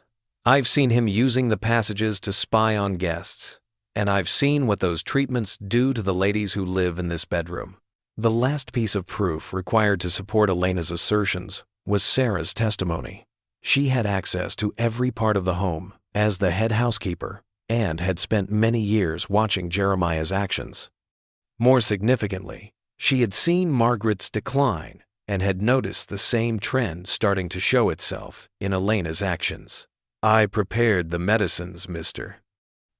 I've seen him using the passages to spy on guests. And I've seen what those treatments do to the ladies who live in this bedroom." The last piece of proof required to support Elena's assertions was Sarah's testimony. She had access to every part of the home as the head housekeeper, and had spent many years watching Jeremiah's actions. More significantly, she had seen Margaret's decline and had noticed the same trend starting to show itself in Elena's actions. "I prepared the medicines, mister,"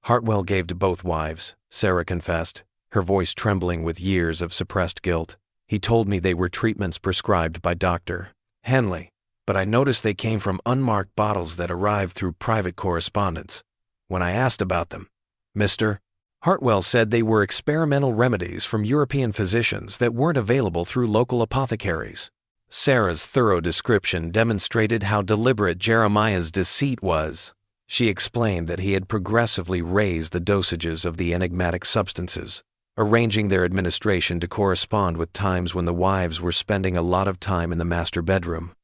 Hartwell gave to both wives, Sarah confessed, her voice trembling with years of suppressed guilt. "He told me they were treatments prescribed by Dr. Henley, but I noticed they came from unmarked bottles that arrived through private correspondence. When I asked about them, Mr. Hartwell said they were experimental remedies from European physicians that weren't available through local apothecaries." Sarah's thorough description demonstrated how deliberate Jeremiah's deceit was. She explained that he had progressively raised the dosages of the enigmatic substances, arranging their administration to correspond with times when the wives were spending a lot of time in the master bedroom.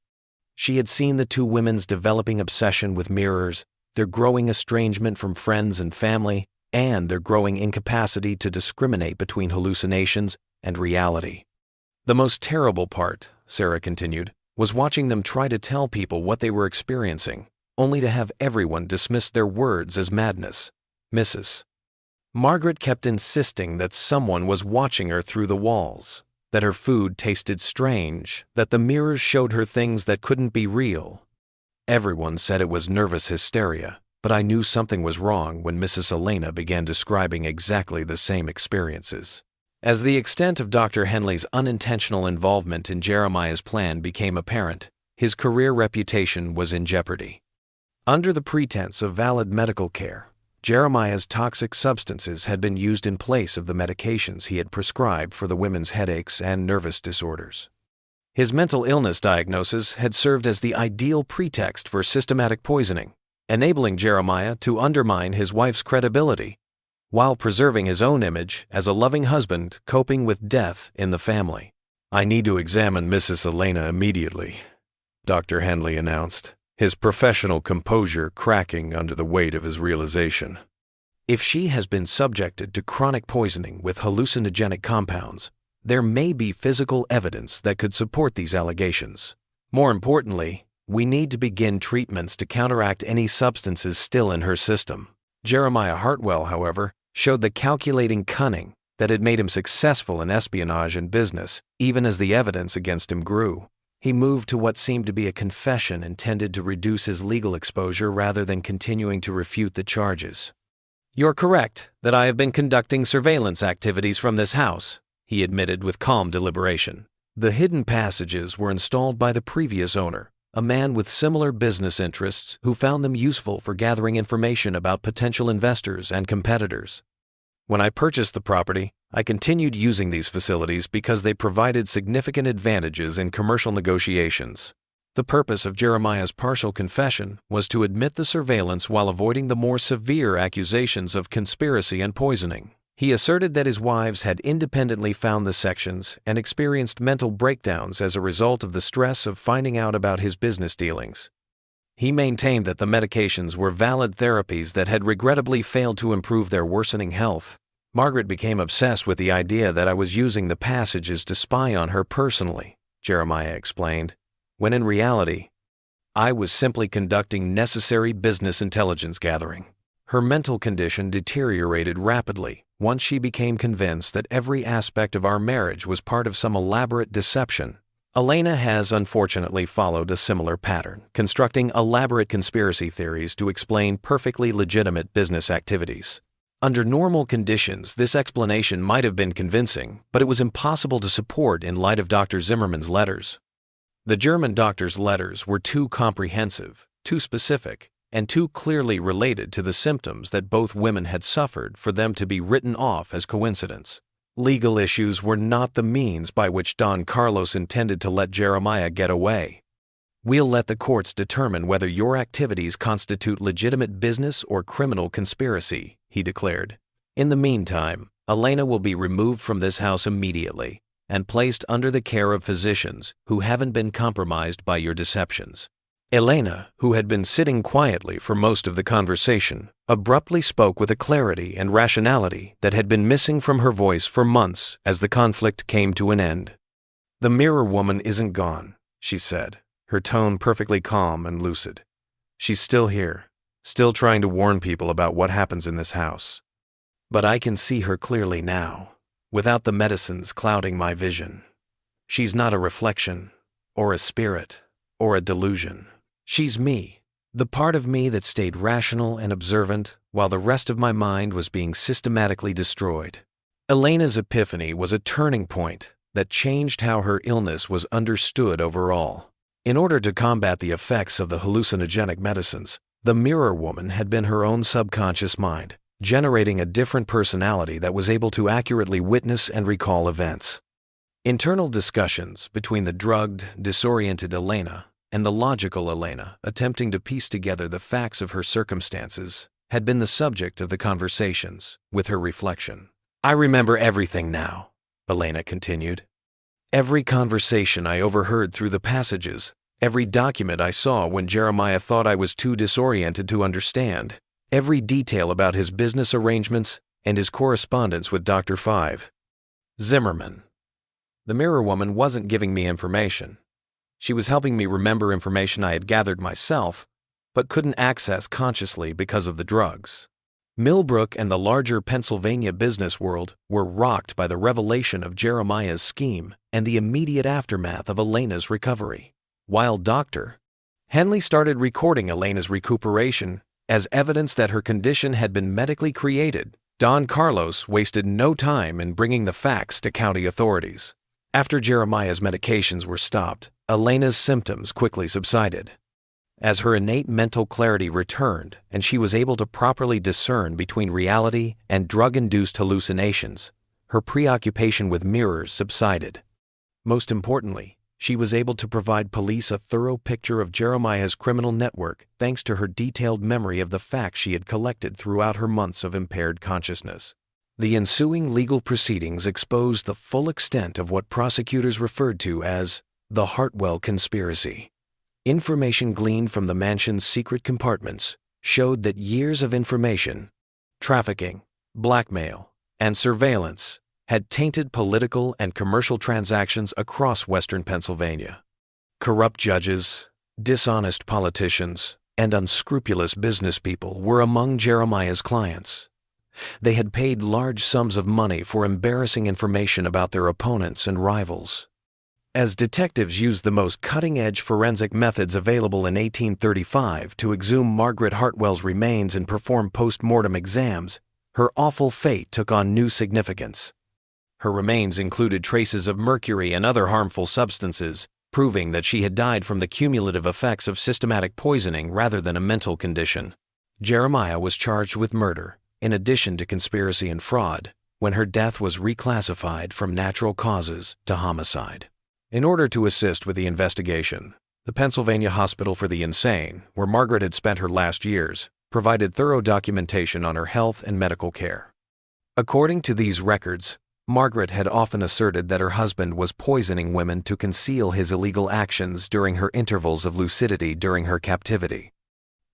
She had seen the two women's developing obsession with mirrors, their growing estrangement from friends and family, and their growing incapacity to discriminate between hallucinations and reality. "The most terrible part," Sarah continued, "was watching them try to tell people what they were experiencing, only to have everyone dismiss their words as madness. Mrs. Margaret kept insisting that someone was watching her through the walls, that her food tasted strange, that the mirrors showed her things that couldn't be real. Everyone said it was nervous hysteria, but I knew something was wrong when Mrs. Elena began describing exactly the same experiences." As the extent of Dr. Henley's unintentional involvement in Jeremiah's plan became apparent, his career reputation was in jeopardy. Under the pretense of valid medical care, Jeremiah's toxic substances had been used in place of the medications he had prescribed for the women's headaches and nervous disorders. His mental illness diagnosis had served as the ideal pretext for systematic poisoning, enabling Jeremiah to undermine his wife's credibility, while preserving his own image as a loving husband coping with death in the family. "I need to examine Mrs. Elena immediately," Dr. Henley announced, his professional composure cracking under the weight of his realization. "If she has been subjected to chronic poisoning with hallucinogenic compounds, there may be physical evidence that could support these allegations. More importantly, we need to begin treatments to counteract any substances still in her system." Jeremiah Hartwell, however, showed the calculating cunning that had made him successful in espionage and business, even as the evidence against him grew. He moved to what seemed to be a confession intended to reduce his legal exposure rather than continuing to refute the charges. "You're correct that I have been conducting surveillance activities from this house," he admitted with calm deliberation. "The hidden passages were installed by the previous owner, a man with similar business interests who found them useful for gathering information about potential investors and competitors. When I purchased the property, I continued using these facilities because they provided significant advantages in commercial negotiations." The purpose of Jeremiah's partial confession was to admit the surveillance while avoiding the more severe accusations of conspiracy and poisoning. He asserted that his wives had independently found the sections and experienced mental breakdowns as a result of the stress of finding out about his business dealings. He maintained that the medications were valid therapies that had regrettably failed to improve their worsening health. "Margaret became obsessed with the idea that I was using the passages to spy on her personally," Jeremiah explained, "when in reality, I was simply conducting necessary business intelligence gathering." Her mental condition deteriorated rapidly once she became convinced that every aspect of our marriage was part of some elaborate deception. Elena has unfortunately followed a similar pattern, constructing elaborate conspiracy theories to explain perfectly legitimate business activities. Under normal conditions, this explanation might have been convincing, but it was impossible to support in light of Dr. Zimmerman's letters. The German doctor's letters were too comprehensive, too specific, and too clearly related to the symptoms that both women had suffered for them to be written off as coincidence. Legal issues were not the means by which Don Carlos intended to let Jeremiah get away. "We'll let the courts determine whether your activities constitute legitimate business or criminal conspiracy," he declared. "In the meantime, Elena will be removed from this house immediately and placed under the care of physicians who haven't been compromised by your deceptions." Elena, who had been sitting quietly for most of the conversation, abruptly spoke with a clarity and rationality that had been missing from her voice for months as the conflict came to an end. "The mirror woman isn't gone," she said, her tone perfectly calm and lucid. "She's still here, still trying to warn people about what happens in this house. But I can see her clearly now, without the medicines clouding my vision. She's not a reflection, or a spirit, or a delusion. She's me, the part of me that stayed rational and observant while the rest of my mind was being systematically destroyed. Elena's epiphany was a turning point that changed how her illness was understood overall. In order to combat the effects of the hallucinogenic medicines, the mirror woman had been her own subconscious mind, generating a different personality that was able to accurately witness and recall events. Internal discussions between the drugged, disoriented Elena and the logical Elena, attempting to piece together the facts of her circumstances, had been the subject of the conversations, with her reflection. "I remember everything now," Elena continued. "Every conversation I overheard through the passages, every document I saw when Jeremiah thought I was too disoriented to understand, every detail about his business arrangements and his correspondence with Dr. Five. Zimmerman. The mirror woman wasn't giving me information. She was helping me remember information I had gathered myself, but couldn't access consciously because of the drugs. Millbrook and the larger Pennsylvania business world were rocked by the revelation of Jeremiah's scheme and the immediate aftermath of Elena's recovery. While Dr. Henley started recording Elena's recuperation as evidence that her condition had been medically created, Don Carlos wasted no time in bringing the facts to county authorities. After Jeremiah's medications were stopped, Elena's symptoms quickly subsided. As her innate mental clarity returned and she was able to properly discern between reality and drug-induced hallucinations, her preoccupation with mirrors subsided. Most importantly, she was able to provide police a thorough picture of Jeremiah's criminal network thanks to her detailed memory of the facts she had collected throughout her months of impaired consciousness. The ensuing legal proceedings exposed the full extent of what prosecutors referred to as the Hartwell conspiracy. Information gleaned from the mansion's secret compartments showed that years of information, trafficking, blackmail, and surveillance had tainted political and commercial transactions across western Pennsylvania. Corrupt judges, dishonest politicians, and unscrupulous business people were among Jeremiah's clients. They had paid large sums of money for embarrassing information about their opponents and rivals. As detectives used the most cutting-edge forensic methods available in 1835 to exhume Margaret Hartwell's remains and perform post-mortem exams, her awful fate took on new significance. Her remains included traces of mercury and other harmful substances, proving that she had died from the cumulative effects of systematic poisoning rather than a mental condition. Jeremiah was charged with murder, in addition to conspiracy and fraud, when her death was reclassified from natural causes to homicide. In order to assist with the investigation, the Pennsylvania Hospital for the Insane, where Margaret had spent her last years, provided thorough documentation on her health and medical care. According to these records, Margaret had often asserted that her husband was poisoning women to conceal his illegal actions during her intervals of lucidity during her captivity.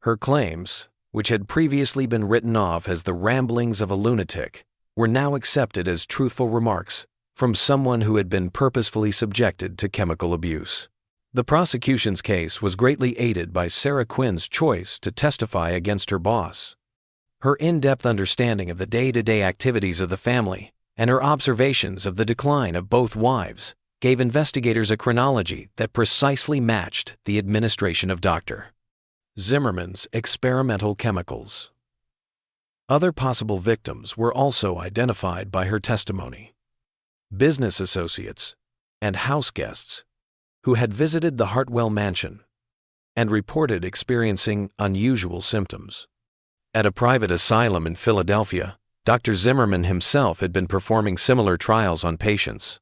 Her claims, which had previously been written off as the ramblings of a lunatic, were now accepted as truthful remarks from someone who had been purposefully subjected to chemical abuse. The prosecution's case was greatly aided by Sarah Quinn's choice to testify against her boss. Her in-depth understanding of the day-to-day activities of the family and her observations of the decline of both wives gave investigators a chronology that precisely matched the administration of Dr. Zimmerman's experimental chemicals. Other possible victims were also identified by her testimony. Business associates and house guests who had visited the Hartwell mansion and reported experiencing unusual symptoms. At a private asylum in Philadelphia, Dr. Zimmerman himself had been performing similar trials on patients.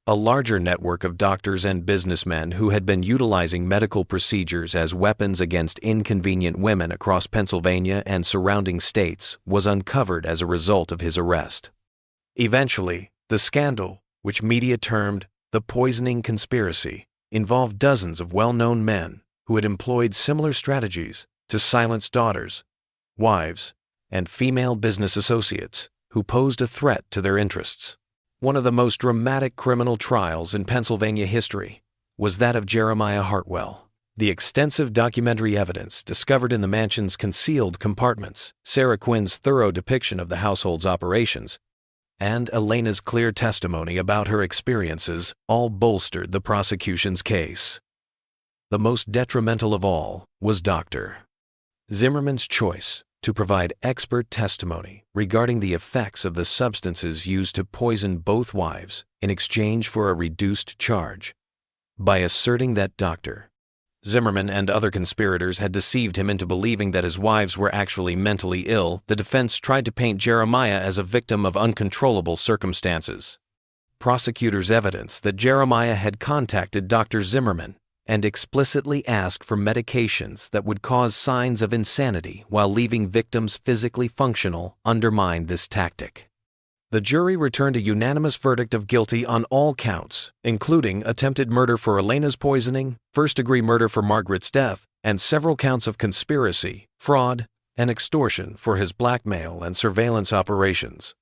A larger network of doctors and businessmen who had been utilizing medical procedures as weapons against inconvenient women across Pennsylvania and surrounding states was uncovered as a result of his arrest. Eventually, the scandal, which media termed the poisoning conspiracy, involved dozens of well-known men who had employed similar strategies to silence daughters, wives, and female business associates who posed a threat to their interests. One of the most dramatic criminal trials in Pennsylvania history was that of Jeremiah Hartwell. The extensive documentary evidence discovered in the mansion's concealed compartments, Sarah Quinn's thorough depiction of the household's operations, and Elena's clear testimony about her experiences all bolstered the prosecution's case. The most detrimental of all was Dr. Zimmerman's choice to provide expert testimony regarding the effects of the substances used to poison both wives in exchange for a reduced charge. By asserting that Dr. Zimmerman and other conspirators had deceived him into believing that his wives were actually mentally ill, the defense tried to paint Jeremiah as a victim of uncontrollable circumstances. Prosecutors evidenced that Jeremiah had contacted Dr. Zimmerman and explicitly asked for medications that would cause signs of insanity while leaving victims physically functional undermined this tactic. The jury returned a unanimous verdict of guilty on all counts, including attempted murder for Elena's poisoning, first-degree murder for Margaret's death, and several counts of conspiracy, fraud, and extortion for his blackmail and surveillance operations.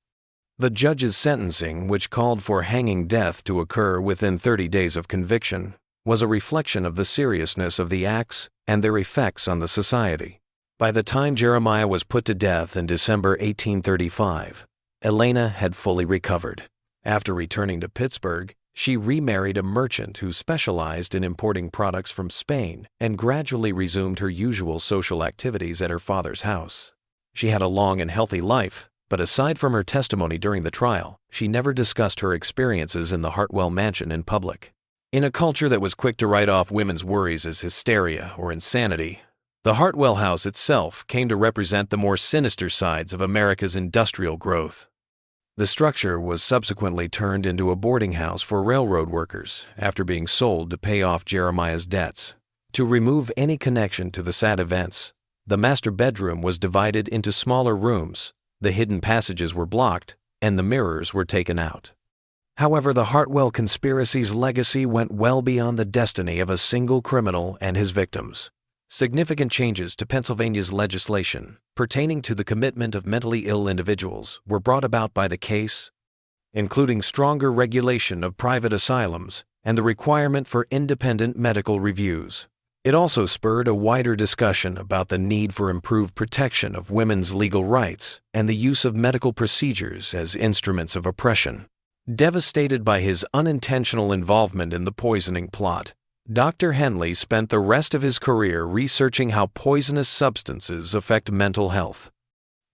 The judge's sentencing, which called for hanging death to occur within 30 days of conviction, was a reflection of the seriousness of the acts and their effects on the society. By the time Jeremiah was put to death in December 1835, Elena had fully recovered. After returning to Pittsburgh, she remarried a merchant who specialized in importing products from Spain and gradually resumed her usual social activities at her father's house. She had a long and healthy life, but aside from her testimony during the trial, she never discussed her experiences in the Hartwell mansion in public. In a culture that was quick to write off women's worries as hysteria or insanity, the Hartwell house itself came to represent the more sinister sides of America's industrial growth. The structure was subsequently turned into a boarding house for railroad workers after being sold to pay off Jeremiah's debts. To remove any connection to the sad events, the master bedroom was divided into smaller rooms, the hidden passages were blocked, and the mirrors were taken out. However, the Hartwell conspiracy's legacy went well beyond the destiny of a single criminal and his victims. Significant changes to Pennsylvania's legislation pertaining to the commitment of mentally ill individuals were brought about by the case, including stronger regulation of private asylums and the requirement for independent medical reviews. It also spurred a wider discussion about the need for improved protection of women's legal rights and the use of medical procedures as instruments of oppression. Devastated by his unintentional involvement in the poisoning plot, Dr. Henley spent the rest of his career researching how poisonous substances affect mental health.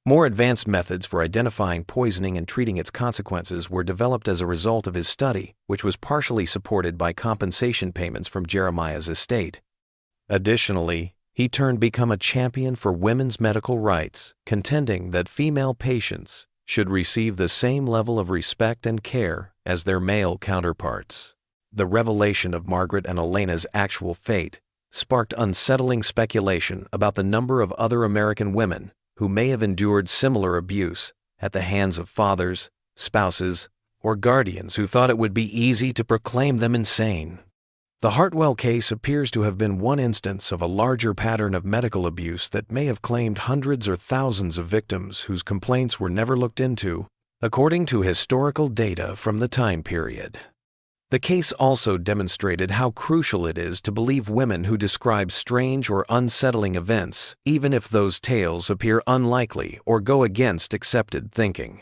More advanced methods for identifying poisoning and treating its consequences were developed as a result of his study, which was partially supported by compensation payments from Jeremiah's estate. Additionally, he turned to become a champion for women's medical rights, contending that female patients should receive the same level of respect and care as their male counterparts. The revelation of Margaret and Elena's actual fate sparked unsettling speculation about the number of other American women who may have endured similar abuse at the hands of fathers, spouses, or guardians who thought it would be easy to proclaim them insane. The Hartwell case appears to have been one instance of a larger pattern of medical abuse that may have claimed hundreds or thousands of victims whose complaints were never looked into, according to historical data from the time period. The case also demonstrated how crucial it is to believe women who describe strange or unsettling events, even if those tales appear unlikely or go against accepted thinking.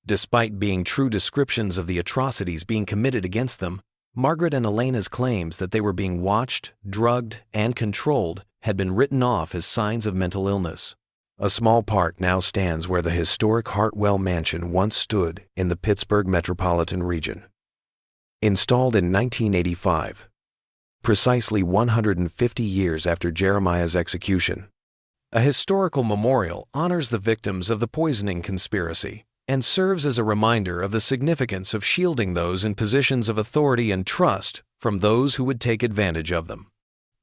Despite being true descriptions of the atrocities being committed against them, Margaret and Elena's claims that they were being watched, drugged, and controlled had been written off as signs of mental illness. A small park now stands where the historic Hartwell mansion once stood in the Pittsburgh metropolitan region. Installed in 1985, precisely 150 years after Jeremiah's execution, a historical memorial honors the victims of the poisoning conspiracy and serves as a reminder of the significance of shielding those in positions of authority and trust from those who would take advantage of them.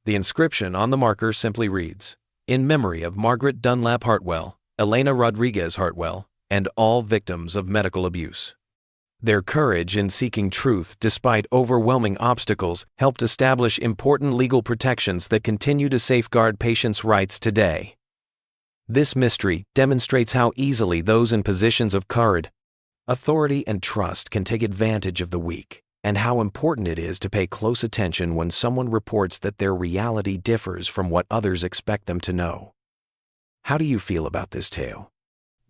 The inscription on the marker simply reads, "In memory of Margaret Dunlap Hartwell, Elena Rodriguez Hartwell, and all victims of medical abuse." Their courage in seeking truth despite overwhelming obstacles helped establish important legal protections that continue to safeguard patients' rights today. This mystery demonstrates how easily those in positions of courage, authority, and trust can take advantage of the weak, and how important it is to pay close attention when someone reports that their reality differs from what others expect them to know. How do you feel about this tale?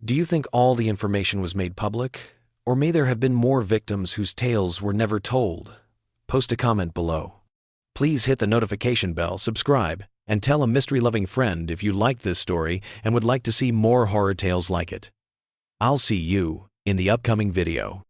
Do you think all the information was made public? Or may there have been more victims whose tales were never told? Post a comment below. Please hit the notification bell, subscribe, and tell a mystery-loving friend if you liked this story and would like to see more horror tales like it. I'll see you in the upcoming video.